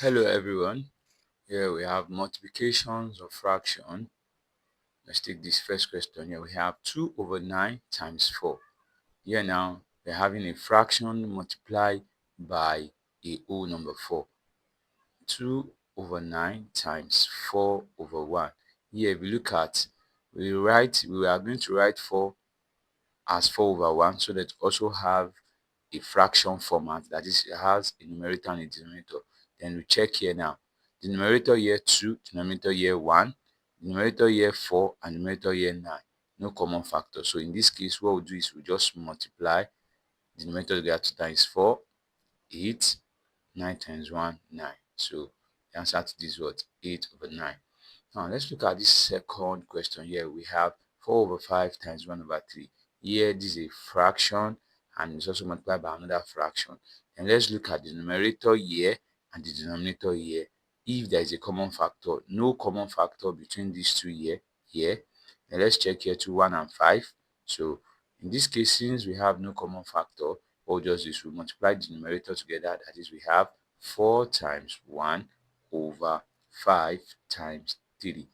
Hello everyone. Here we have multiplications of fraction. Let's take this first question. Here we have 2 over 9 times 4. Here now we're having a fraction multiplied by a whole number 4. 2 over 9 times 4 over 1. Here if we look at, we are going to write 4 as 4 over 1 so that also have a fraction format, that is, it has a numerator and a denominator. Then we check here now. The numerator here 2, denominator here 1, numerator here 4, and numerator here 9. No common factor. So in this case, what we'll do is we'll just multiply the numerator together. 2 times 4, 8, 9 times 1, 9. So the answer to this is what? 8 over 9. Now let's look at this second question here. We have 4 over 5 times 1 over 3. Here this is a fraction and it's also multiplied by another fraction. And let's look at the numerator here and the denominator here. If there is a common factor, no common factor between these two here. Then let's check here to 1 and 5. So in this case, since we have no common factor, what we'll just do is we multiply the numerator together. That is, we have 4 times 1 over 5 times 3,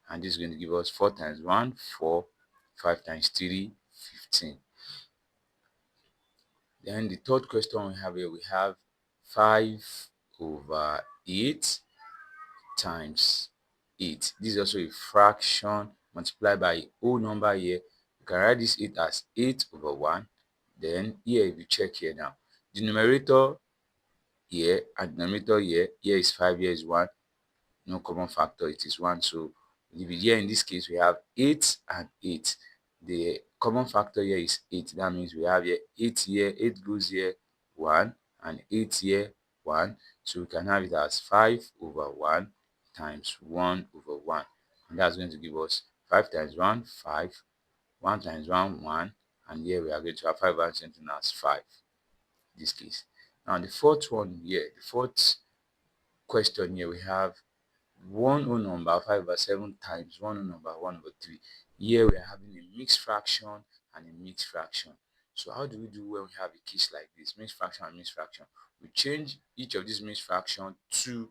and this is going to give us 4 times 1 4, 5 times 3 15. Then the third question we have here, we have 5 over 8 times 8. This is also a fraction multiplied by a whole number here. You can write this 8 as 8 over 1. Then here, if you check here now, the numerator here and denominator here is 5, here is 1. No common factor, it is 1. So here in this case we have 8 and 8. The common factor here is 8. That means we have here 8 here, 8 goes here 1, and 8 here 1. So we can have it as 5 over 1 times 1 over 1, and that's going to give us 5 times 1 5, 1 times 1 1, and here we are going to have 5 and something as 5 in this case. Now the fourth one here, the fourth question here, we have 1 whole number 5 over 7 times 1 whole number 1 over 3. Here we are having a mixed fraction and a mixed fraction. So how do we do when we have a case like this, mixed fraction and mixed fraction? We change each of these mixed fraction to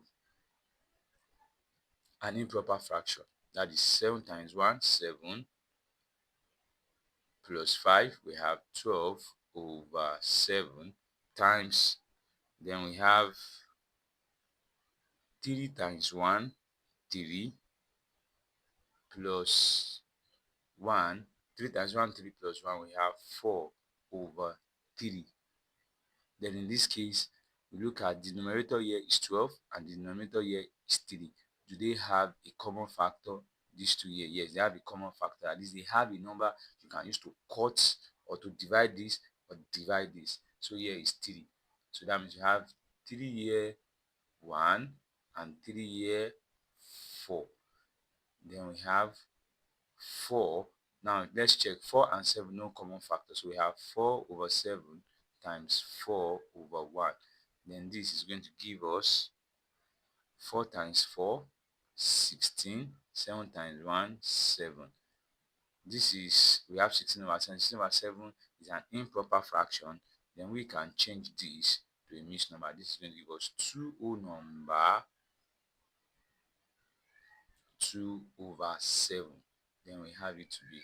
an improper fraction. That is 7 times 1 7, plus 5, we have 12 over 7, times, then we have 3 times 1 3, plus 1, 3 times 1 3, plus 1, we have 4 over 3. Then in this case, we look at the numerator here is 12 and the denominator here is 3. Do they have a common factor? These two here, yes, they have a common factor. At least they have a number you can use to cut or to divide this or divide this. So here is 3. So that means you have 3 here 1 and 3 here 4. Then we have 4. Now let's check 4 and 7, no common factor. So we have 4 over 7 times 4 over 1. Then this is going to give us 4 times 4 16, 7 times 1 7. This is, we have 16 over 7. 16 over 7 is an improper fraction. Then we can change this to a mixed number. This is going to give us 2 whole number 2 over 7. Then we have it to be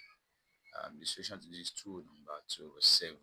the solution to this 2 whole number 2 over 7.